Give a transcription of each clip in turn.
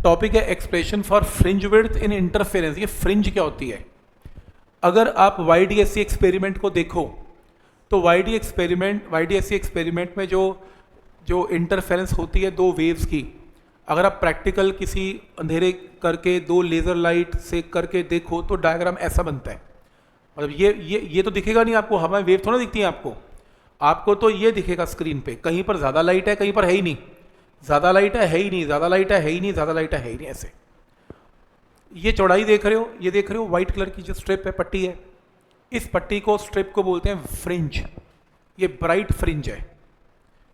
Topic है expression for fringe width in interference. ये fringe क्या होती है? अगर आप YDSC एक्सपेरिमेंट को देखो तो YDSC एक्सपेरिमेंट में जो इंटरफेरेंस होती है दो वेव्स की, अगर आप प्रैक्टिकल किसी अंधेरे करके दो लेज़र लाइट से करके देखो तो डायग्राम ऐसा बनता है। मतलब ये तो दिखेगा नहीं आपको, हमें वेव थोड़ा दिखती है आपको तो ये दिखेगा स्क्रीन पे, कहीं पर ज़्यादा लाइट है कहीं पर है ही नहीं, ज़्यादा लाइट है ही नहीं, ज़्यादा लाइट है ही नहीं, ज़्यादा लाइट है ही नहीं, ऐसे। ये चौड़ाई देख रहे हो, ये देख रहे हो व्हाइट कलर की जो स्ट्रिप है, पट्टी है, इस पट्टी को स्ट्रिप को बोलते हैं फ्रिंज। ये ब्राइट फ्रिंज है।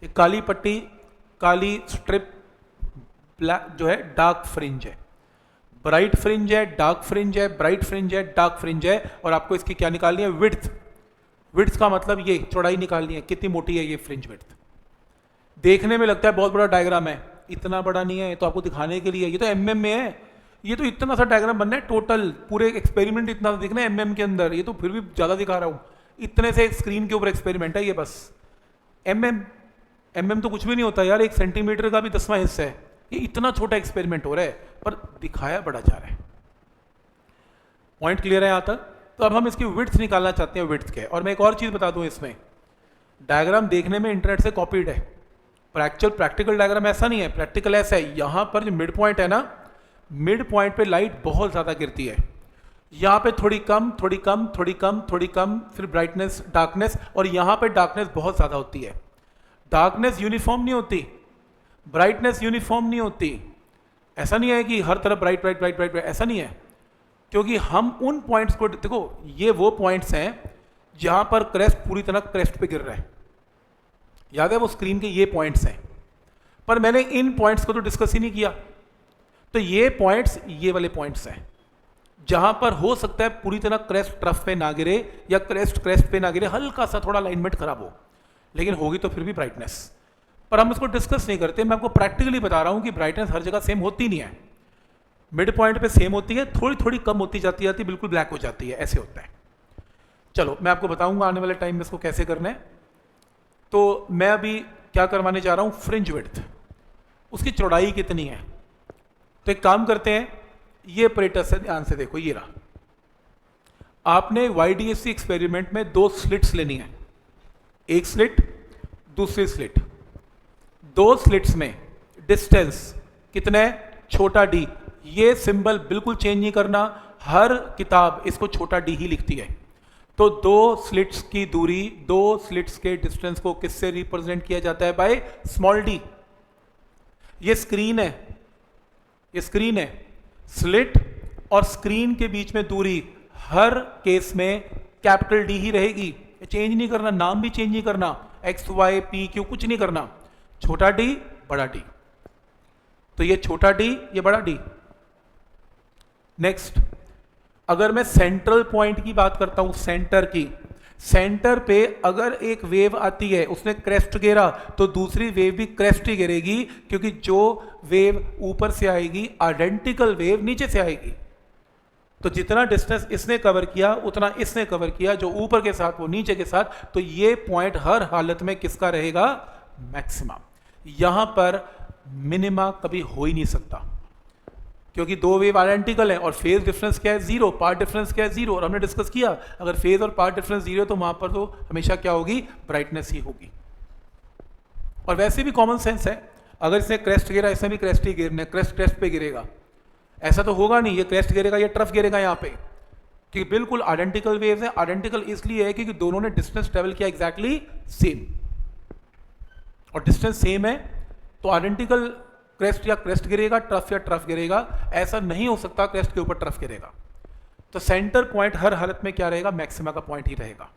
ये काली पट्टी, काली स्ट्रिप, ब्लैक जो है डार्क फ्रिंज है। ब्राइट फ्रिंज है, डार्क फ्रिंज है, ब्राइट फ्रिंज है, डार्क फ्रिंज है। और आपको इसकी क्या निकालनी है? विड्थ। विड्थ का मतलब ये चौड़ाई निकालनी है, कितनी मोटी है ये फ्रिंज विड्थ। देखने में लगता है बहुत बड़ा डायग्राम है, इतना बड़ा नहीं है, तो आपको दिखाने के लिए, ये तो mm में है, ये तो इतना सा डायग्राम बनना है टोटल, पूरे एक्सपेरिमेंट इतना दिखना है mm के अंदर, ये तो फिर भी ज़्यादा दिखा रहा हूँ, इतने से स्क्रीन के ऊपर एक्सपेरिमेंट है ये बस। mm तो कुछ भी नहीं होता यार, 1 सेंटीमीटर का भी 10वां हिस्सा है, ये इतना छोटा एक्सपेरिमेंट हो रहा है पर दिखाया बड़ा जा रहा है। पॉइंट क्लियर है यहाँ तक? तो अब हम इसकी विड्थ निकालना चाहते हैं, विड्थ के। और मैं एक और चीज़ बता दूँ, इसमें डायग्राम देखने में इंटरनेट से कॉपीड है, पर एक्चुअल प्रैक्टिकल डायग्राम ऐसा नहीं है। प्रैक्टिकल ऐसा है, यहाँ पर जो मिड पॉइंट है ना, मिड पॉइंट पे लाइट बहुत ज़्यादा गिरती है, यहाँ पे थोड़ी कम थोड़ी कम थोड़ी कम थोड़ी कम, फिर ब्राइटनेस डार्कनेस, और यहाँ पे डार्कनेस बहुत ज़्यादा होती है। डार्कनेस यूनिफॉर्म नहीं होती, ब्राइटनेस यूनिफॉर्म नहीं होती। ऐसा नहीं है कि हर तरफ ब्राइट ब्राइट ब्राइट ब्राइट, ऐसा नहीं है, क्योंकि हम उन पॉइंट्स को देखो, ये वो पॉइंट्स हैं जहाँ पर क्रेस्ट पूरी तरह क्रेस्ट पे गिर रहा है, याद है वो स्क्रीन के ये पॉइंट्स हैं, पर मैंने इन पॉइंट्स को तो डिस्कस ही नहीं किया। तो ये पॉइंट्स, ये वाले पॉइंट्स हैं जहां पर हो सकता है पूरी तरह क्रेस्ट ट्रफ पे ना गिरे, या क्रेस्ट क्रेस्ट पे ना गिरे, हल्का सा थोड़ा अलाइनमेंट खराब हो, लेकिन होगी तो फिर भी ब्राइटनेस। पर हम इसको डिस्कस नहीं करते, मैं आपको प्रैक्टिकली बता रहा हूं कि ब्राइटनेस हर जगह सेम होती नहीं है, मिड पॉइंट पे सेम होती है, थोड़ी थोड़ी कम होती जाती जाती बिल्कुल ब्लैक हो जाती है, ऐसे होता है। चलो मैं आपको बताऊंगा आने वाले टाइम में इसको कैसे करना है। तो मैं अभी क्या करवाने जा रहा हूं, फ्रिंज विड्थ, उसकी चौड़ाई कितनी है। तो एक काम करते हैं, ये ऑपरेटर्स है, ध्यान से देखो, ये रहा। आपने YDSC एक्सपेरिमेंट में 2 स्लिट्स लेनी है, एक स्लिट दूसरी स्लिट। 2 स्लिट्स में डिस्टेंस कितना है? छोटा d। ये सिंबल बिल्कुल चेंज नहीं करना, हर किताब इसको छोटा d ही लिखती है। तो 2 स्लिट्स की दूरी, 2 स्लिट्स के डिस्टेंस को किससे रिप्रेजेंट किया जाता है? By small d। ये स्क्रीन है, ये स्क्रीन है, स्लिट और स्क्रीन के बीच में दूरी हर केस में कैपिटल D ही रहेगी, चेंज नहीं करना, नाम भी चेंज नहीं करना, X Y P Q कुछ नहीं करना, छोटा d बड़ा D। तो ये छोटा d, ये बड़ा D। नेक्स्ट, अगर मैं सेंट्रल पॉइंट की बात करता हूं, सेंटर की, सेंटर पे अगर एक वेव आती है, उसने क्रेस्ट गिरा, तो दूसरी वेव भी क्रेस्ट ही गिरेगी, क्योंकि जो वेव ऊपर से आएगी आइडेंटिकल वेव नीचे से आएगी। तो जितना डिस्टेंस इसने कवर किया उतना इसने कवर किया, जो ऊपर के साथ वो नीचे के साथ। तो ये पॉइंट हर हालत में किसका रहेगा? मैक्सिमा। यहां पर मिनिमा कभी हो ही नहीं सकता, क्योंकि 2 वेव आइडेंटिकल है और फेज डिफरेंस क्या है? 0, पार्ट डिफरेंस क्या है? 0। और हमने डिस्कस किया, अगर फेज और पार्ट डिफरेंस 0 है तो वहां पर तो हमेशा क्या होगी? ब्राइटनेस ही होगी। और वैसे भी कॉमन सेंस है, अगर इसने क्रेस्ट गिरा, इसने भी क्रेस्ट ही गिरना है, क्रेस्ट क्रेस्ट पे गिरेगा, ऐसा तो होगा नहीं, ये क्रेस्ट गिरेगा, ये ट्रफ गिरेगा यहाँ पे, क्योंकि बिल्कुल आइडेंटिकल वेव्स है। आइडेंटिकल इसलिए है क्योंकि दोनों ने डिस्टेंस ट्रेवल किया एग्जैक्टली सेम, और डिस्टेंस सेम है तो आइडेंटिकल क्रेस्ट या क्रेस्ट गिरेगा, ट्रफ या ट्रफ गिरेगा। ऐसा नहीं हो सकता क्रेस्ट के ऊपर ट्रफ गिरेगा। तो सेंटर पॉइंट हर हालत में क्या रहेगा? मैक्सिमा का पॉइंट ही रहेगा।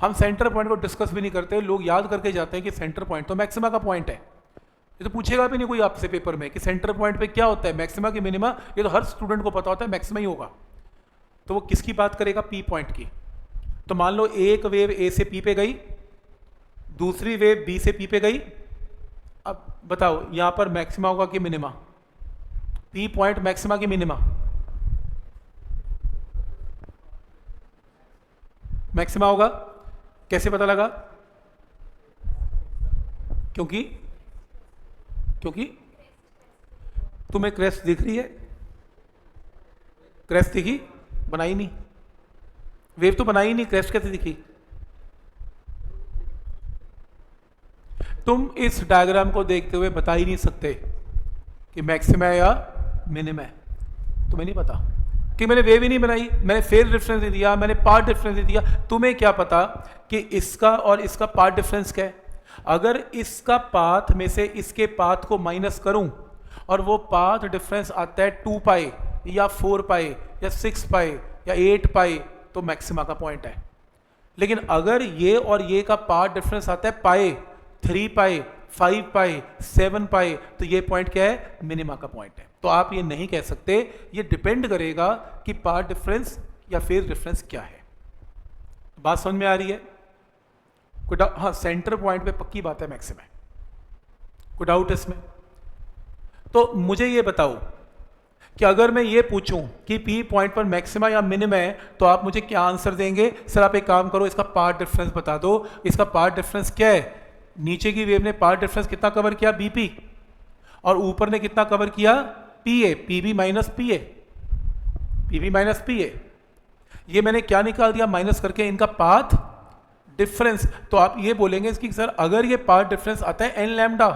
हम सेंटर पॉइंट को डिस्कस भी नहीं करते, लोग याद करके जाते हैं कि सेंटर पॉइंट तो मैक्सिमा का पॉइंट है। ये तो पूछेगा भी नहीं कोई आपसे पेपर में कि सेंटर पॉइंट पे क्या होता है, मैक्सिमा की मिनिमा। ये तो हर स्टूडेंट को पता होता है मैक्सिमा ही होगा। तो वो किसकी बात करेगा? पी पॉइंट की। तो मान लो एक वेव ए से पी पे गई, दूसरी वेव बी से पी पे गई। अब बताओ यहां पर मैक्सिमा होगा कि मिनिमा? पी पॉइंट मैक्सिमा की मिनिमा? मैक्सिमा होगा। कैसे पता लगा? क्योंकि तुम्हें क्रेस्ट दिख रही है? क्रेस्ट दिखी? बनाई नहीं, वेव तो बनाई नहीं, क्रेस्ट कैसे दिखी? तुम इस डायग्राम को देखते हुए बता ही नहीं सकते कि मैक्सिमा है या मिनिमा है, तुम्हें नहीं पता कि मैंने वेव ही नहीं बनाई, मैंने फेज डिफरेंस नहीं दिया, मैंने पाथ डिफरेंस नहीं दिया, तुम्हें क्या पता कि इसका और इसका पाथ डिफरेंस क्या है? अगर इसका पाथ में से इसके पाथ को माइनस करूं और वो पाथ डिफरेंस आता है 2 पाई या 4 पाई या 6 पाई या 8 पाई, तो मैक्सिमा का पॉइंट है। लेकिन अगर ये और ये का पाथ डिफरेंस आता है पाई, 3 पाई, 5 पाई, 7 पाई, तो ये पॉइंट क्या है? मिनिमा का पॉइंट है। तो आप ये नहीं कह सकते, ये डिपेंड करेगा कि पाथ डिफरेंस या फेज डिफरेंस क्या है। बात समझ में आ रही है? कोई डाउट? हाँ, सेंटर पॉइंट पे पक्की बात है मैक्सिमम, कोई डाउट इसमें? तो मुझे ये बताओ कि अगर मैं ये पूछूं कि पी पॉइंट पर मैक्सिमा या मिनिमा है, तो आप मुझे क्या आंसर देंगे? सर आप एक काम करो, इसका पाथ डिफरेंस बता दो। इसका पाथ डिफरेंस क्या है? नीचे की वेव ने पाथ डिफरेंस कितना कवर किया? बीपी, और ऊपर ने कितना कवर किया? पीए, पीबी माइनस पीए, पीबी माइनस पीए। ये मैंने क्या निकाल दिया माइनस करके? इनका पाथ डिफरेंस। तो आप ये बोलेंगे कि सर अगर ये पाथ डिफरेंस आता है एन लैम्डा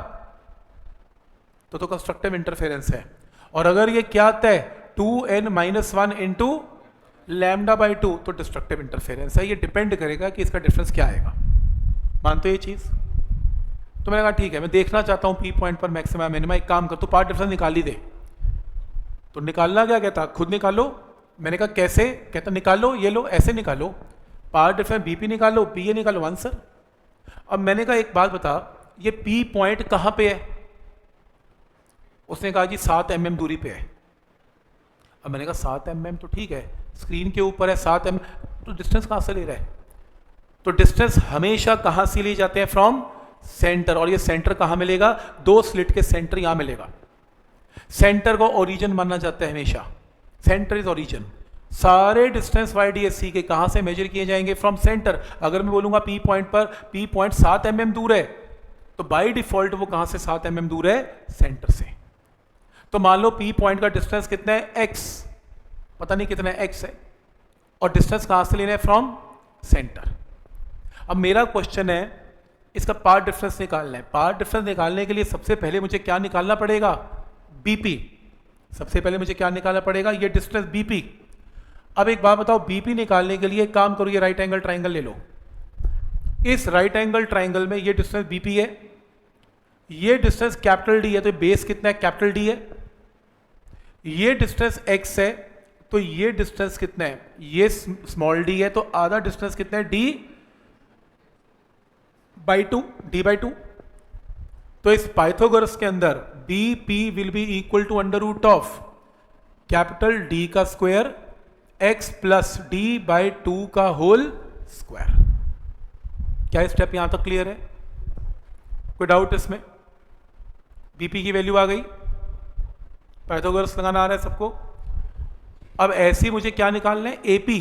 तो कंस्ट्रक्टिव इंटरफेरेंस है, और अगर ये क्या आता है 2n-1 इंटू लैम्डा बाई 2 तो डिस्ट्रक्टिव इंटरफेरेंस है। ये डिपेंड करेगा कि इसका डिफरेंस क्या आएगा। मानते हो ये चीज? तो मैंने कहा ठीक है, मैं देखना चाहता हूं पी पॉइंट पर मैक्सिमा मिनिमा। एक काम कर, तो पाथ डिफरेंस निकाल ही दे। तो निकालना क्या कहता? खुद निकालो। मैंने कहा कैसे? कहता निकालो, ये लो, ऐसे निकालो, पाथ डिफरेंस बीपी निकालो, पीए निकालो, आंसर। अब मैंने कहा एक बात बता, ये पी पॉइंट कहां पे है? उसने कहा जी 7 mm दूरी पे है। अब मैंने कहा 7 mm तो ठीक है, स्क्रीन के ऊपर है 7 mm, तो डिस्टेंस कहां से ले रहा है? तो डिस्टेंस हमेशा कहां से लिए जाते हैं? From centre. और ये सेंटर कहां मिलेगा? 2 स्लिट के सेंटर यहां मिलेगा। सेंटर को ओरिजिन माना जाता है हमेशा, सेंटर इज ओरिजिन। सारे distance Y D S C के कहां से मेजर किए जाएंगे? From centre. अगर मैं बोलूंगा पी पॉइंट पर पी पॉइंट 7 mm दूर है, तो बाई डिफॉल्ट वो कहां से 7 mm दूर है? सेंटर से। तो मान लो पी पॉइंट का डिस्टेंस कितना है? x, पता नहीं कितना है, x है, और डिस्टेंस कहां से लेना है? From centre. अब मेरा क्वेश्चन है, इसका पाथ डिफरेंस निकालना है। पाथ डिफरेंस निकालने के लिए सबसे पहले मुझे क्या निकालना पड़ेगा? बीपी। सबसे पहले मुझे क्या निकालना पड़ेगा? ये डिस्टेंस बीपी। अब एक बात बताओ, बीपी निकालने के लिए एक काम करो, ये राइट एंगल ट्राइंगल ले लो। इस राइट एंगल ट्राइंगल में ये डिस्टेंस बीपी है, ये डिस्टेंस कैपिटल डी है, तो बेस कितना है? कैपिटल डी है। ये डिस्टेंस x है, तो ये डिस्टेंस कितना है? ये स्मॉल d है, तो आधा डिस्टेंस कितना है? d by 2, d by 2। तो इस पाइथागोरस के अंदर bp will be equal to under root of capital D का square x plus d by 2 का होल स्क्वायर। क्या स्टेप यहां तक क्लियर है? कोई डाउट इसमें? bp की वैल्यू आ गई, पाइथागोरस लगाना आ रहा है सबको। अब ऐसे मुझे क्या निकालना है? AP.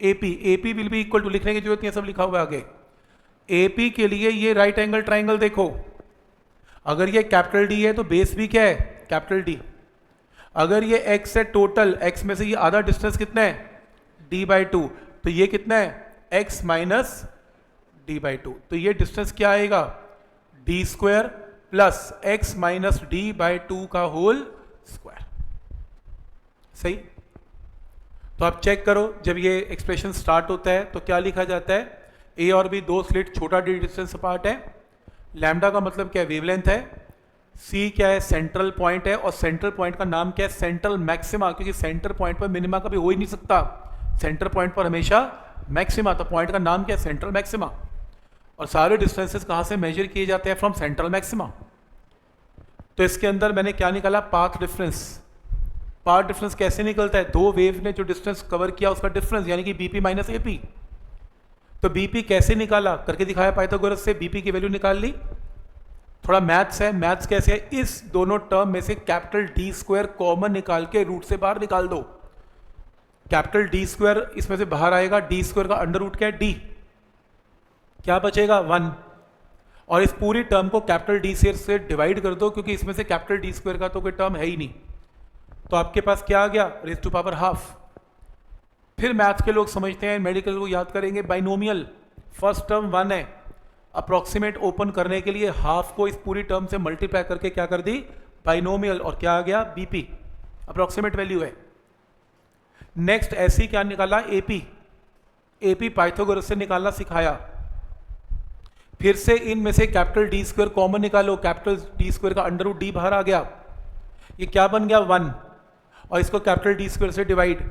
AP will be equal to, लिखने की जरूरत नहीं है, सब लिखा हुआ है आगे। एपी के लिए ये राइट एंगल ट्राइंगल देखो, अगर ये कैपिटल डी है तो बेस भी क्या है? Capital D. अगर ये एक्स है टोटल, एक्स में से ये आधा डिस्टेंस कितना है? डी बाई 2, तो ये कितना है? एक्स माइनस डी बाई 2, तो ये डिस्टेंस क्या आएगा? D square plus x minus D by 2 का होल स्क्वायर। सही? तो आप चेक करो, जब ये एक्सप्रेशन स्टार्ट होता है तो क्या लिखा जाता है? ए और बी 2 स्लिट छोटा डी डिस्टेंस अपार्ट है। लैम्डा का मतलब क्या है? वेवलेंथ है। सी क्या है? सेंट्रल पॉइंट है, और सेंट्रल पॉइंट का नाम क्या है? सेंट्रल मैक्सिमा, क्योंकि सेंटर पॉइंट पर मिनिमा कभी हो ही नहीं सकता, सेंटर पॉइंट पर हमेशा मैक्सिमा। तो पॉइंट का नाम क्या है? Central maxima. और सारे डिस्टेंसेस कहां से मेजर किए जाते हैं? From central maxima. तो इसके अंदर मैंने क्या निकाला? Path difference. पाथ डिफरेंस कैसे निकलता है? दो वेव ने जो डिस्टेंस कवर किया उसका डिफरेंस, यानी कि बीपी माइनस एपी। तो बीपी कैसे निकाला? करके दिखाया पाइथागोरस से, बीपी की वैल्यू निकाल ली। थोड़ा मैथ्स है। मैथ्स कैसे है? इस दोनों टर्म में से कैपिटल डी स्क्वायर कॉमन निकाल के रूट से बाहर निकाल दो। कैपिटल डी स्क्वायर इसमें से बाहर आएगा, डी स्क्वायर का अंडर रूट क्या है? डी। क्या बचेगा? 1। और इस पूरी टर्म को कैपिटल डी से डिवाइड कर दो, क्योंकि इसमें से कैपिटल डी स्क्वायर का तो कोई टर्म है ही नहीं, तो आपके पास क्या आ गया, रेज़ टू पावर हाफ। फिर मैथ के लोग समझते हैं, मेडिकल को याद करेंगे, बाइनोमियल, फर्स्ट टर्म 1 है, अप्रॉक्सीमेट ओपन करने के लिए हाफ को इस पूरी टर्म से मल्टीप्लाई करके क्या कर दी, बाइनोमियल, और क्या आ गया, बीपी, अप्रॉक्सीमेट वैल्यू है। नेक्स्ट ऐसी क्या निकाला, एपी, एपी पाइथागोरस से निकालना सिखाया। फिर से इनमें से कैपिटल डी स्क्वायर कॉमन निकालो, कैपिटल डी स्क्वायर का अंडर रूट डी बाहर आ गया, ये क्या बन गया 1, और इसको कैपिटल डी स्क्वायर से डिवाइड,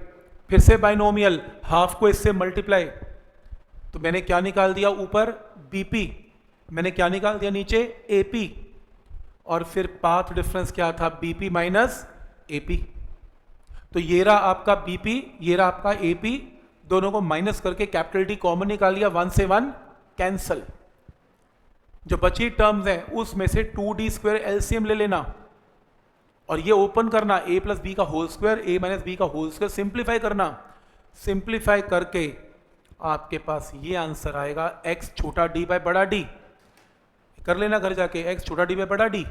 फिर से बाइनोमियल, हाफ को इससे मल्टीप्लाई, तो मैंने क्या निकाल दिया ऊपर, बीपी, मैंने क्या निकाल दिया नीचे, एपी, और फिर पाथ डिफरेंस क्या था, बीपी माइनस एपी। तो ये रहा आपका बीपी, ये रहा आपका एपी, दोनों को माइनस करके कैपिटल डी कॉमन निकाल लिया, 1 से 1 कैंसल। जो बची टर्म्स हैं उसमें से 2d स्क्वायर एलसीएम ले लेना, और ये ओपन करना, a प्लस बी का whole square, a minus B का होल स्क्वायर, सिंप्लीफाई करना, सिंप्लीफाई करके आपके पास ये आंसर आएगा, x छोटा d बाय बड़ा d, कर लेना घर जाके, x छोटा d बाय बड़ा d।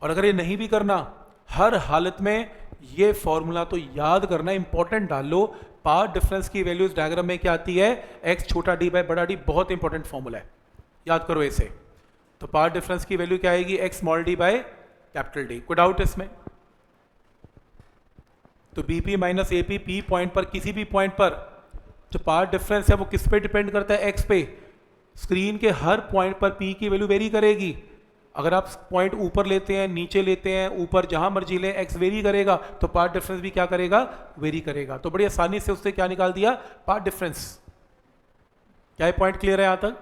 और अगर ये नहीं भी करना, हर हालत में ये फॉर्मूला तो याद करना, इंपॉर्टेंट डाल लो, पाथ डिफरेंस की वैल्यूज डायग्राम में क्या आती है, x छोटा d बाय बड़ा d, बहुत इंपॉर्टेंट फॉर्मूला है, याद करो इसे। तो पाथ डिफरेंस की वैल्यू क्या आएगी, x small d by capital D, कोई डाउट इसमें? तो BP minus AP, P point पर, किसी भी पॉइंट पर जो पाथ डिफरेंस है वो किस पे डिपेंड करता है, x पे। स्क्रीन के हर पॉइंट पर P की वैल्यू वेरी करेगी, अगर आप पॉइंट ऊपर लेते हैं, नीचे लेते हैं, ऊपर जहां मर्जी लें, x वेरी करेगा, तो पाथ डिफरेंस भी क्या करेगा, वेरी करेगा। तो बड़ी आसानी से उससे क्या निकाल दिया, पाथ डिफरेंस। क्या ये पॉइंट क्लियर है यहां तक?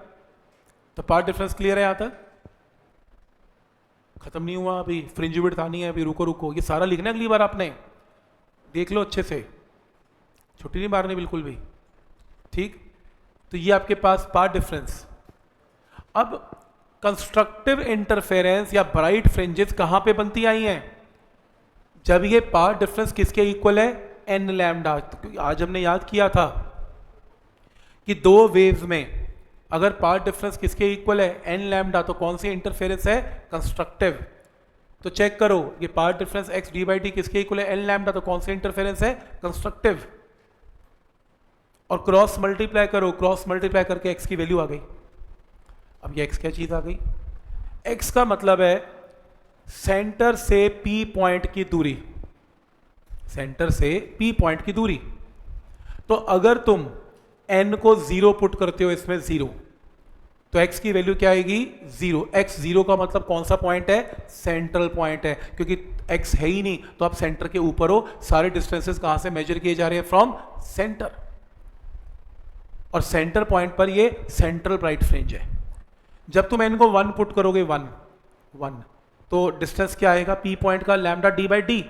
तो पाथ डिफरेंस क्लियर है यहां तक? खत्म नहीं हुआ अभी, फ्रिंज विड्थ आनी है अभी, रुको रुको, ये सारा लिखना है अगली बार, आपने देख लो अच्छे से, छुट्टी नहीं मारनी बिल्कुल भी, ठीक। तो ये आपके पास पाथ डिफरेंस। अब कंस्ट्रक्टिव इंटरफेरेंस या ब्राइट फ्रिंजेस कहां पे बनती आई हैं, जब ये पाथ डिफरेंस किसके इक्वल है, एन लैम्डा। आज हमने याद किया था कि दो वेव्स में अगर पाथ डिफरेंस किसके इक्वल है, एन लैम्डा, तो कौन सी इंटरफेरेंस है, कंस्ट्रक्टिव। तो चेक करो, ये path difference x D by D किसके इक्वल है, एन लैम्डा, तो कौन सी इंटरफेरेंस है, कंस्ट्रक्टिव। और क्रॉस मल्टीप्लाई करो, क्रॉस मल्टीप्लाई करके x की वैल्यू आ गई। अब ये x क्या चीज आ गई, x का मतलब है सेंटर से p पॉइंट की दूरी, सेंटर से p पॉइंट की दूरी। तो अगर तुम n को 0 पुट करते हो इसमें 0, तो x की वैल्यू क्या आएगी, 0। x 0 का मतलब कौन सा पॉइंट है, सेंट्रल पॉइंट है, क्योंकि x है ही नहीं, तो आप सेंटर के ऊपर हो। सारे डिस्टेंसेस कहां से मेजर किए जा रहे हैं, फ्रॉम सेंटर, और सेंटर पॉइंट पर ये सेंट्रल ब्राइट फ्रिंज है। जब तुम n को 1 पुट करोगे, 1, तो डिस्टेंस क्या आएगा p पॉइंट का, लैम्डा d बाई डी।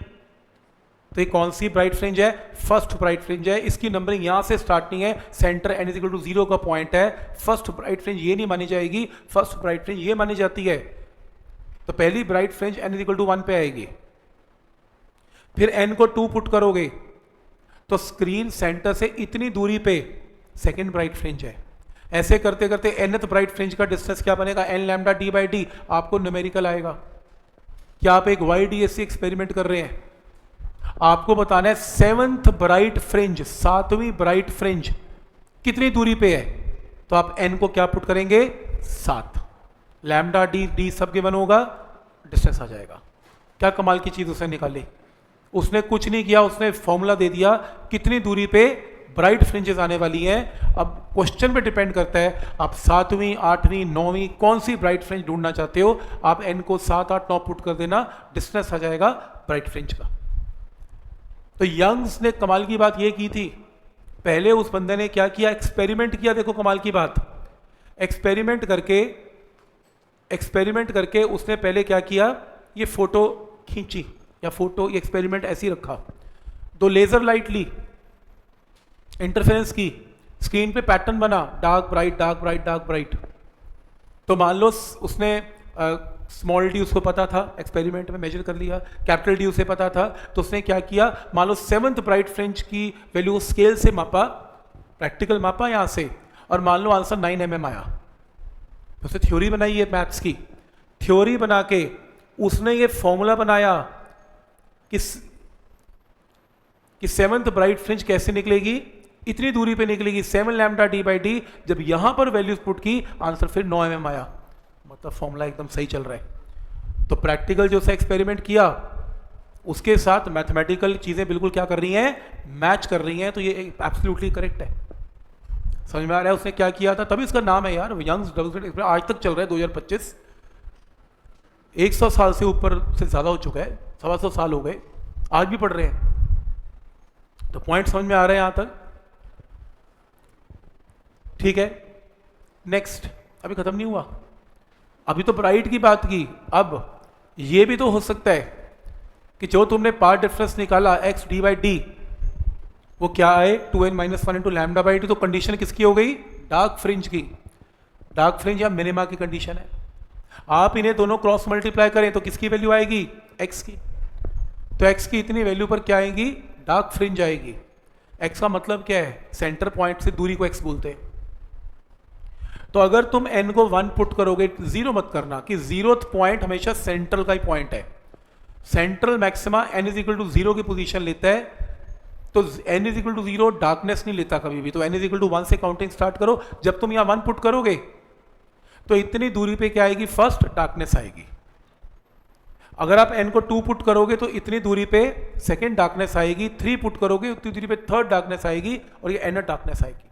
तो ये कौन सी ब्राइट फ्रिंज है, फर्स्ट ब्राइट फ्रिंज है। इसकी नंबरिंग यहां से स्टार्ट नहीं है, सेंटर n इक्वल टू 0 का पॉइंट है। फर्स्ट ब्राइट फ्रिंज ये नहीं मानी जाएगी, फर्स्ट ब्राइट फ्रिंज ये मानी जाती है। तो पहली bright fringe n equal to 1 पे आएगी। फिर n को 2 पुट करोगे तो स्क्रीन सेंटर से इतनी दूरी पे सेकेंड ब्राइट फ्रिंज है। ऐसे करते करते nth ब्राइट फ्रिंज का डिस्टेंस क्या बनेगा, n lambda d by D. आपको न्यूमेरिकल आएगा कि आप एक YDSC एक्सपेरिमेंट कर रहे हैं, आपको बताना है 7th ब्राइट फ्रिंज, 7वीं ब्राइट फ्रिंज कितनी दूरी पे है। तो आप n को क्या पुट करेंगे, 7, लैम्डा डी सब गिवन होगा, डिस्टेंस आ जाएगा। क्या कमाल की चीज उसने निकाली, उसने कुछ नहीं किया, उसने फॉर्मूला दे दिया कितनी दूरी पे ब्राइट फ्रिंजेस आने वाली हैं। अब क्वेश्चन पे डिपेंड करता है आप 7वीं, 8वीं, 9वीं कौन सी ब्राइट फ्रिंज ढूंढना चाहते हो। आप n को 7, 8, 9 पुट कर देना, डिस्टेंस आ जाएगा ब्राइट फ्रिंज का। तो यंग्स ने कमाल की बात ये की थी, पहले उस बंदे ने क्या किया, एक्सपेरिमेंट किया। देखो कमाल की बात, एक्सपेरिमेंट करके उसने पहले क्या किया, ये फोटो खींची, या फोटो ये एक्सपेरिमेंट ऐसे ही रखा, 2 लेजर लाइट ली, इंटरफेरेंस की, स्क्रीन पे पैटर्न बना, dark bright, dark bright, dark bright. तो मान लो उसने स्मॉल डी उसको पता था, एक्सपेरिमेंट में मेजर कर लिया, कैपिटल डी उसे पता था, तो उसने क्या किया, मान लो 7th ब्राइट फ्रिंज की वैल्यू स्केल से मापा, प्रैक्टिकल मापा यहां से, और मान लो आंसर 9 mm आया। उसने थ्योरी बनाई है मैथ्स की, थ्योरी बना के उसने ये फॉर्मूला बनाया कि सेवंथ ब्राइट फ्रिंज कैसे निकलेगी, इतनी दूरी पे निकलेगी 7 लैम्डा डी बाई डी। जब यहां पर वैल्यूज पुट की आंसर फिर 9 mm आया, मतलब फॉर्मूला एकदम सही चल रहा है। तो प्रैक्टिकल जो सा एक्सपेरिमेंट किया उसके साथ मैथमेटिकल चीजें बिल्कुल क्या कर रही हैं, मैच कर रही हैं, तो ये एब्सोल्युटली करेक्ट है। समझ में आ रहा है उसने क्या किया था, तभी इसका नाम है यार यंग्स डबल स्लिट एक्सपेरिमेंट। आज तक चल रहा है 2025, 100 साल से ऊपर से ज्यादा हो चुका है, 125 साल हो गए, आज भी पढ़ रहे हैं। तो पॉइंट समझ में आ रहे हैं यहां तक, ठीक है। नेक्स्ट, अभी खत्म नहीं हुआ, अभी तो ब्राइट की बात की, अब ये भी तो हो सकता है कि जो तुमने पार्ट डिफरेंस निकाला x डी बाई डी वो क्या आए 2n minus 1 into lambda by D. तो कंडीशन किसकी हो गई, डार्क फ्रिंज की, डार्क फ्रिंज या मिनिमा की कंडीशन है। आप इन्हें दोनों क्रॉस मल्टीप्लाई करें तो किसकी वैल्यू आएगी, x की। तो x की इतनी वैल्यू पर क्या आएगी, डार्क फ्रिंज आएगी। x का मतलब क्या है, सेंटर पॉइंट से दूरी को x बोलते हैं। तो अगर तुम n को 1 पुट करोगे, 0 मत करना कि 0th पॉइंट हमेशा सेंट्रल का ही पॉइंट है। Central maxima n is equal to 0 की पोजीशन लेता है, तो n is equal to 0 darkness नहीं लेता कभी भी। तो n इज इक्वल टू 1 से काउंटिंग स्टार्ट करो। जब तुम यहां 1 पुट करोगे तो इतनी दूरी पे क्या आएगी, फर्स्ट डार्कनेस आएगी। अगर आप n को 2 पुट करोगे तो इतनी दूरी पे सेकेंड डार्कनेस आएगी, 3 पुट करोगे उतनी दूरी पे थर्ड डार्कनेस आएगी, और ये nth डार्कनेस आएगी।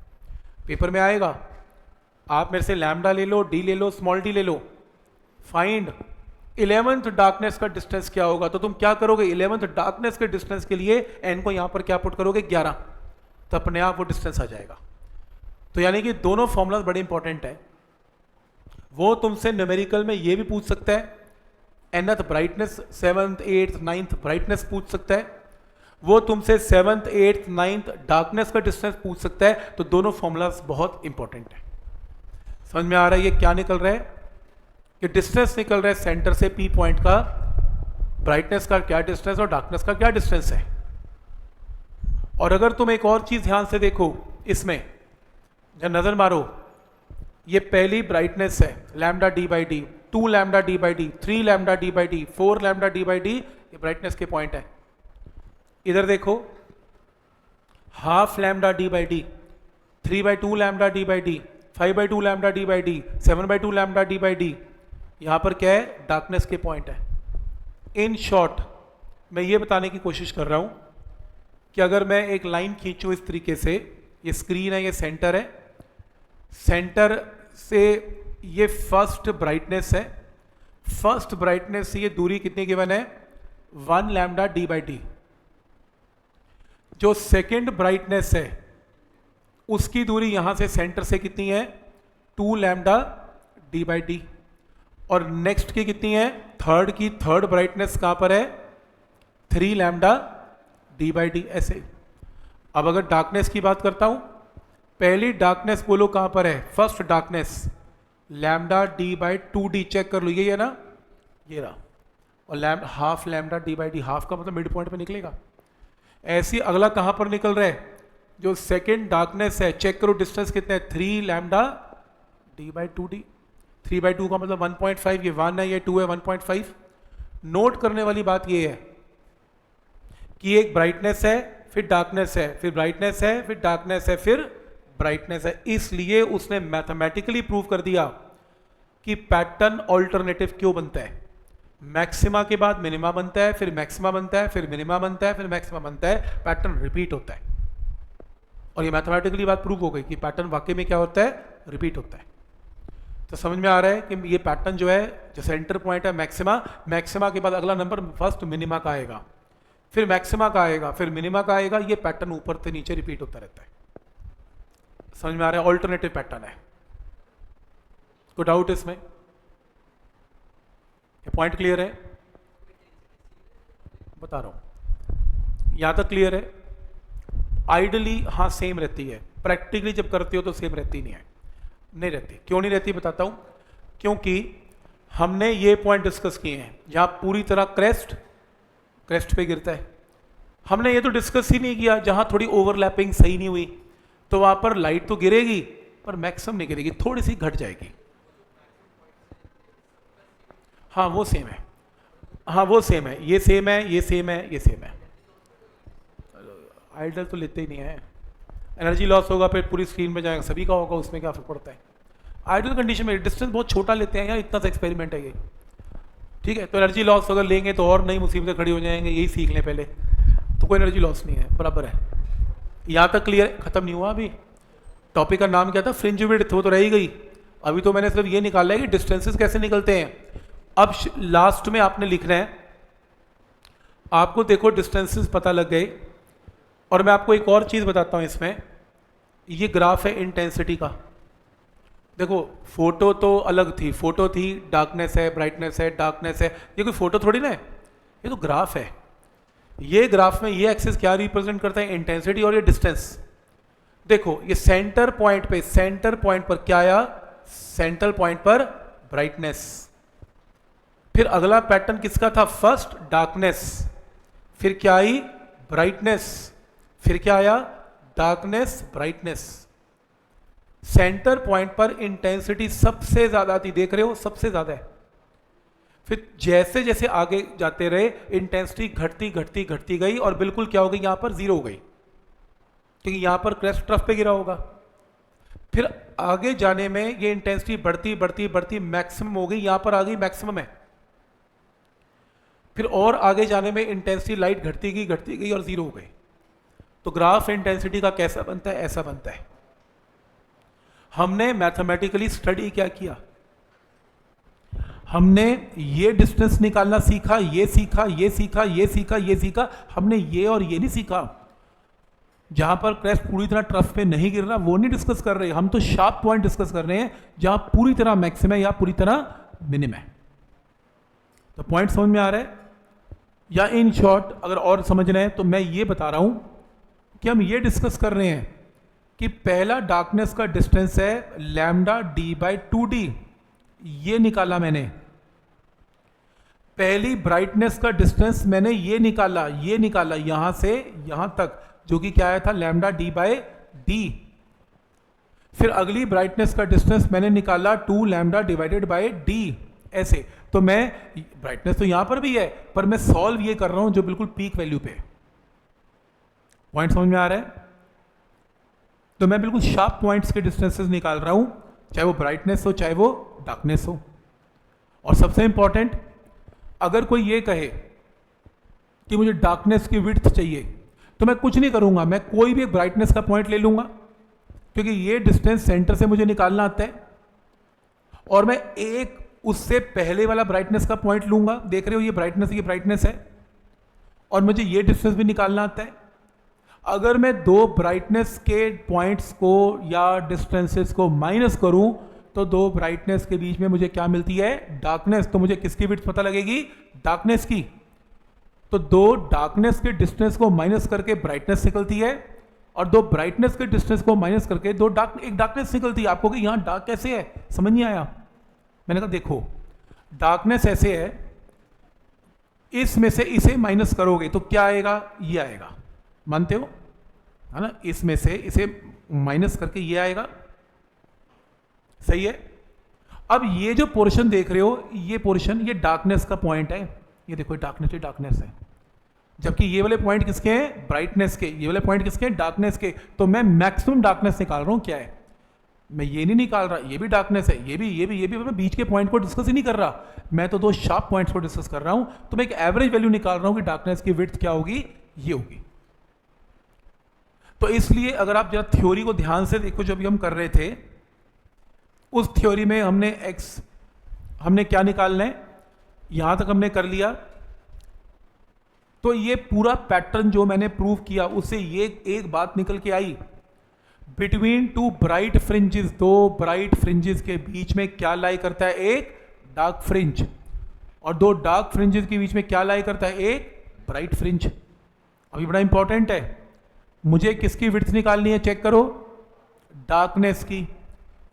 पेपर में आएगा, आप मेरे से लैम्डा ले लो, डी ले लो, स्मॉल डी ले लो, फाइंड 11th डार्कनेस का डिस्टेंस क्या होगा। तो तुम क्या करोगे, 11th डार्कनेस के डिस्टेंस के लिए n को यहां पर क्या पुट करोगे, 11, तो अपने आप वो डिस्टेंस आ जाएगा। तो यानी कि दोनों फॉर्मूलाज बड़े इंपॉर्टेंट है। वो तुमसे न्यूमेरिकल में ये भी पूछ सकता है, nth brightness, 7th 8th 9th brightness पूछ सकता है। वो तुमसे 7th 8th 9th डार्कनेस का डिस्टेंस पूछ सकता है। तो दोनों फॉर्मूलाज बहुत इंपॉर्टेंट है। समझ में आ रहा है ये क्या निकल रहा है, कि डिस्टेंस निकल रहा है सेंटर से P पॉइंट का, ब्राइटनेस का क्या डिस्टेंस और डार्कनेस का क्या डिस्टेंस है। और अगर तुम एक और चीज ध्यान से देखो, इसमें जब नजर मारो, ये पहली ब्राइटनेस है lambda D by D, 2 lambda D by D, 3 lambda D by D, 4 lambda D by D, ये ब्राइटनेस के पॉइंट है। इधर देखो, half lambda D by D, 3/2 lambda D by D, 5/2 lambda D by D, 7/2 lambda D by D, यहां पर क्या है, darkness के पॉइंट है। इन शॉर्ट मैं ये बताने की कोशिश कर रहा हूं कि अगर मैं एक लाइन खींचूं इस तरीके से, ये स्क्रीन है, ये सेंटर है, सेंटर से ये फर्स्ट ब्राइटनेस है, फर्स्ट ब्राइटनेस से ये दूरी कितनी गिवन है, 1 लैम्डा डी बाई डी। जो सेकेंड ब्राइटनेस है उसकी दूरी यहां से सेंटर से कितनी है, 2 लैम्डा डी बाई डी। और नेक्स्ट की कितनी है, थर्ड की, थर्ड ब्राइटनेस कहां पर है, 3 लैम्डा डी बाई डी। ऐसे अब अगर डार्कनेस की बात करता हूं, पहली डार्कनेस बोलो कहां पर है, first darkness lambda D by 2d, check कर लो, ये है ना, ये रहा। और half lambda D by D, half का मतलब मिड पॉइंट पे निकलेगा। ऐसी अगला कहां पर निकल रहा है, जो सेकेंड डार्कनेस है, चेक करो डिस्टेंस कितना है, 3 लैम्डा डी बाई 2d। 3/2 का मतलब 1.5, ये 1 है, ये 2 है, 1.5। नोट करने वाली बात ये है कि एक ब्राइटनेस है, फिर डार्कनेस है, फिर ब्राइटनेस है, फिर डार्कनेस है, फिर ब्राइटनेस है। इसलिए उसने मैथमेटिकली प्रूव कर दिया कि पैटर्न ऑल्टरनेटिव क्यों बनता है। मैक्सिमा के बाद मिनिमा बनता है, फिर मैक्सिमा बनता है, फिर मिनिमा बनता है, फिर मैक्सिमा बनता है, पैटर्न रिपीट होता है। और ये मैथमेटिकली बात प्रूव हो गई कि पैटर्न वाकई में क्या होता है, रिपीट होता है। तो समझ में आ रहा है कि ये पैटर्न जो है, जो सेंटर पॉइंट है मैक्सिमा, मैक्सिमा के बाद अगला नंबर फर्स्ट मिनिमा का आएगा, फिर मैक्सिमा का आएगा, फिर मिनिमा का आएगा, ये पैटर्न ऊपर से नीचे रिपीट होता रहता है। समझ में आ रहा है, ऑल्टरनेटिव पैटर्न है। कोई डाउट इसमें, ये पॉइंट क्लियर है, बता रहा हूं, यहां तक क्लियर है। आइडली हाँ सेम रहती है, प्रैक्टिकली जब करते हो तो सेम रहती नहीं है, नहीं रहती। क्यों नहीं रहती बताता हूं, क्योंकि हमने ये पॉइंट डिस्कस किए हैं जहां पूरी तरह क्रेस्ट पे गिरता है। हमने ये तो डिस्कस ही नहीं किया जहां थोड़ी ओवरलैपिंग सही नहीं हुई, तो वहां पर लाइट तो गिरेगी पर मैक्सिमम नहीं गिरेगी, थोड़ी सी घट जाएगी। हाँ वो सेम है, हाँ वो सेम है, ये सेम है, ये सेम है, ये सेम है। आइडल तो लेते ही नहीं है, एनर्जी लॉस होगा फिर पूरी स्क्रीन में जाएगा, सभी का होगा, उसमें क्या फर्क पड़ता है। आइडल कंडीशन में डिस्टेंस बहुत छोटा लेते हैं यार, इतना सा एक्सपेरिमेंट है ये, ठीक है। तो एनर्जी लॉस अगर लेंगे तो और नई मुसीबतें खड़ी हो जाएंगे, यही सीख लें पहले, तो कोई एनर्जी लॉस नहीं है, बराबर है। यहाँ तक क्लियर, खत्म नहीं हुआ अभी। टॉपिक का नाम क्या था, फ्रिंज विड्थ, वो तो रह ही गई। अभी तो मैंने सिर्फ ये निकाला है कि डिस्टेंसेस कैसे निकलते हैं। अब लास्ट में आपने लिखना है, आपको देखो डिस्टेंसेस पता लग गए, और मैं आपको एक और चीज़ बताता हूँ इसमें, ये ग्राफ है इंटेंसिटी का। देखो फोटो तो अलग थी, फोटो थी डार्कनेस है, ब्राइटनेस है, डार्कनेस है, ये कोई फोटो थोड़ी ना है, ये तो ग्राफ है। ये ग्राफ में ये एक्सिस क्या रिप्रेजेंट करता है, इंटेंसिटी और ये डिस्टेंस। देखो ये सेंटर पॉइंट पे, सेंटर पॉइंट पर क्या आया, सेंटर पॉइंट पर ब्राइटनेस। फिर अगला पैटर्न किसका था, फर्स्ट डार्कनेस, फिर क्या आई ब्राइटनेस, फिर क्या आया डार्कनेस ब्राइटनेस। सेंटर पॉइंट पर इंटेंसिटी सबसे ज्यादा थी, देख रहे हो सबसे ज्यादा है। फिर जैसे जैसे आगे जाते रहे इंटेंसिटी घटती घटती घटती गई, और बिल्कुल क्या हो गई, यहां पर जीरो हो गई, क्योंकि यहां पर क्रेस्ट ट्रफ पे गिरा होगा। फिर आगे जाने में ये इंटेंसिटी बढ़ती बढ़ती बढ़ती मैक्सिमम हो गई, यहां पर आ गई मैक्सिमम है। फिर और आगे जाने में इंटेंसिटी लाइट घटती गई और जीरो हो गई। तो ग्राफ इंटेंसिटी का कैसा बनता है, ऐसा बनता है। हमने मैथमेटिकली स्टडी क्या किया, हमने ये डिस्टेंस निकालना सीखा, ये सीखा, ये सीखा, ये सीखा, ये सीखा। हमने ये और ये नहीं सीखा, जहां पर क्रेस्ट पूरी तरह ट्रफ पे नहीं गिर रहा वो नहीं डिस्कस कर रहे, हम तो शार्प पॉइंट डिस्कस कर रहे हैं जहां पूरी तरह मैक्सिमम है या पूरी तरह मिनिमम है। तो पॉइंट समझ में आ रहा है, या इन शॉर्ट अगर और समझना है तो मैं ये बता रहा हूं कि हम ये डिस्कस कर रहे हैं कि पहला डार्कनेस का डिस्टेंस है लैम्डा डी बाई 2d, ये निकाला मैंने। पहली ब्राइटनेस का डिस्टेंस मैंने ये निकाला यहां से यहां तक, जो कि क्या आया था लैम्डा डी बाई डी। फिर अगली ब्राइटनेस का डिस्टेंस मैंने निकाला 2 लैम्डा डिवाइडेड बाई डी, ऐसे। तो मैं ब्राइटनेस तो यहां पर भी है, पर मैं सॉल्व ये कर रहा हूं जो बिल्कुल पीक वैल्यू पे। पॉइंट समझ में आ रहा है? तो मैं बिल्कुल शार्प पॉइंट्स के डिस्टेंसेस निकाल रहा हूं, चाहे वो ब्राइटनेस हो चाहे वो डार्कनेस हो। और सबसे इंपॉर्टेंट, अगर कोई ये कहे कि मुझे डार्कनेस की विड्थ चाहिए, तो मैं कुछ नहीं करूंगा, मैं कोई भी एक ब्राइटनेस का पॉइंट ले लूंगा, क्योंकि ये डिस्टेंस सेंटर से मुझे निकालना आता है, और मैं एक उससे पहले वाला ब्राइटनेस का पॉइंट लूंगा। देख रहे हो ये ब्राइटनेस है, और मुझे ये डिस्टेंस भी निकालना आता है। अगर मैं दो ब्राइटनेस के पॉइंट्स को या डिस्टेंसेस को माइनस करूं, तो दो ब्राइटनेस के बीच में मुझे क्या मिलती है, डार्कनेस। तो मुझे किसकी विड्थ पता लगेगी, डार्कनेस की। तो दो डार्कनेस के डिस्टेंस को माइनस करके ब्राइटनेस निकलती है, और दो ब्राइटनेस के डिस्टेंस को माइनस करके एक डार्कनेस निकलती है। आपको कि यहां डार्क कैसे है, समझ नहीं आया? मैंने कहा देखो डार्कनेस ऐसे है, इसमें से इसे माइनस करोगे तो क्या आएगा, ये आएगा, मानते हो है ना? इसमें से इसे माइनस करके ये आएगा, सही है। अब ये जो पोर्शन देख रहे हो, ये पोर्शन ये डार्कनेस का पॉइंट है, ये देखो डार्कनेस है, जबकि ये वाले पॉइंट किसके हैं, ब्राइटनेस के। ये वाले पॉइंट किसके हैं, डार्कनेस के। तो मैं मैक्सिमम डार्कनेस निकाल रहा हूं, क्या है, मैं ये नहीं निकाल रहा ये भी डार्कनेस है, ये भी मैं बीच के पॉइंट को डिस्कस ही नहीं कर रहा, मैं तो दो शार्प पॉइंट्स को डिस्कस कर रहा हूं। तो मैं एक एवरेज वैल्यू निकाल रहा हूं कि डार्कनेस की विड्थ क्या होगी, ये होगी। तो इसलिए अगर आप जरा थ्योरी को ध्यान से देखो, जो भी हम कर रहे थे उस थ्योरी में हमने क्या निकालना है, यहां तक हमने कर लिया। तो ये पूरा पैटर्न जो मैंने प्रूव किया, उससे ये एक बात निकल के आई, बिटवीन टू ब्राइट फ्रिंजेस, दो ब्राइट फ्रिंजेस के बीच में क्या लाई करता है, एक डार्क फ्रिंज, और दो डार्क फ्रिंजेस के बीच में क्या लाई करता है, एक ब्राइट फ्रिंज। अभी बड़ा इंपॉर्टेंट है, मुझे किसकी विड्थ निकालनी है, चेक करो, डार्कनेस की।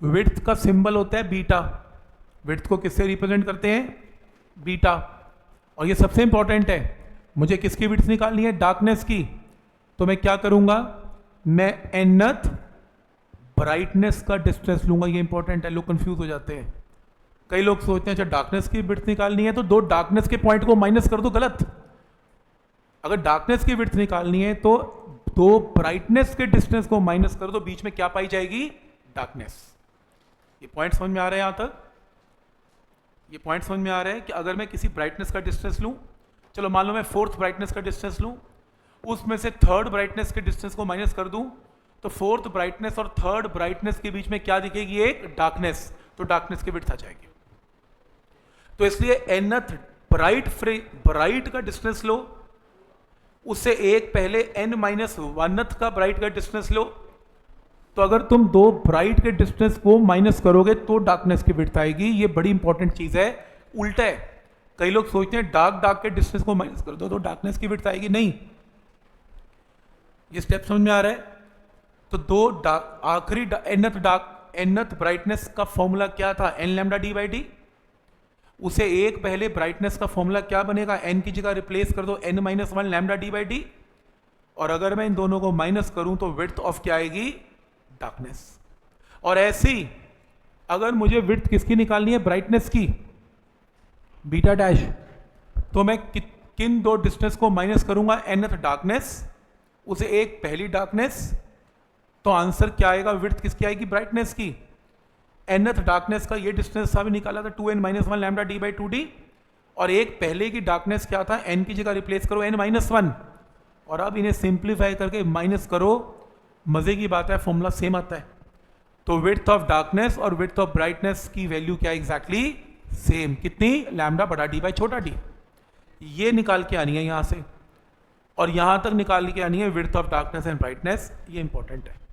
विड्थ का सिंबल होता है बीटा, विड्थ को किससे रिप्रेजेंट करते हैं, बीटा। और ये सबसे इंपॉर्टेंट है, मुझे किसकी विड्थ निकालनी है, डार्कनेस की। तो मैं क्या करूंगा, मैं nth ब्राइटनेस का डिस्टेंस लूंगा। ये इंपॉर्टेंट है, लोग कंफ्यूज हो जाते हैं। कई लोग सोचते हैं अच्छा डार्कनेस की विड्थ निकालनी है तो दो डार्कनेस के पॉइंट को माइनस कर दो, गलत। अगर डार्कनेस की विड्थ निकालनी है तो दो ब्राइटनेस के डिस्टेंस को माइनस कर दो, बीच में क्या पाई जाएगी? डार्कनेस। ये पॉइंट समझ में आ रहा है? यहां तक ये पॉइंट समझ में आ रहा है कि अगर मैं किसी ब्राइटनेस का डिस्टेंस लूं, चलो मान लो मैं फोर्थ ब्राइटनेस का डिस्टेंस लूं, उसमें से थर्ड ब्राइटनेस के डिस्टेंस को माइनस कर दूं, तो फोर्थ ब्राइटनेस और थर्ड ब्राइटनेस के बीच में क्या दिखेगी? एक डार्कनेस। तो डार्कनेस की विड्थ आ जाएगी। तो इसलिए एनथ ब्राइट का डिस्टेंस लो, उससे एक पहले n माइनस वनथ का ब्राइट का डिस्टेंस लो। तो अगर तुम दो ब्राइट के डिस्टेंस को माइनस करोगे तो डार्कनेस की विड्थ आएगी। ये बड़ी इंपॉर्टेंट चीज है। उल्टा है, कई लोग सोचते हैं डार्क के डिस्टेंस को माइनस कर दो तो डार्कनेस की विड्थ आएगी। नहीं, ये स्टेप समझ में आ रहा है? तो दो आखिरी एनथ ब्राइटनेस का फॉर्मूला क्या था? N lambda D by D. उसे एक पहले ब्राइटनेस का फॉर्मूला क्या बनेगा? n की जगह रिप्लेस कर दो n minus one lambda D by D, और अगर मैं इन दोनों को माइनस करूं तो विड्थ ऑफ क्या आएगी? डार्कनेस। और ऐसे ही अगर मुझे विड्थ किसकी निकालनी है? ब्राइटनेस की, बीटा डैश, तो मैं किन दो डिस्टेंस को माइनस करूंगा? nth डार्कनेस, उसे एक पहली डार्कनेस, तो आंसर क्या आएगा? विड्थ किसकी आएगी? ब्राइटनेस की। nth डार्कनेस का ये डिस्टेंस था, भी निकाला था 2n minus one lambda D by two D, और एक पहले की डार्कनेस क्या था? n की जगह रिप्लेस करो n माइनस वन, और अब इन्हें सिंप्लीफाई करके माइनस करो। मजे की बात है, फॉर्मूला सेम आता है। तो विड्थ ऑफ डार्कनेस और विड्थ ऑफ ब्राइटनेस की वैल्यू क्या एग्जैक्टली? सेम। कितनी? लैम्डा बटा डी बाई छोटा डी। ये निकाल के आनी है यहां से, और यहां तक निकाल के आनी है width of darkness and brightness. ये इंपॉर्टेंट है।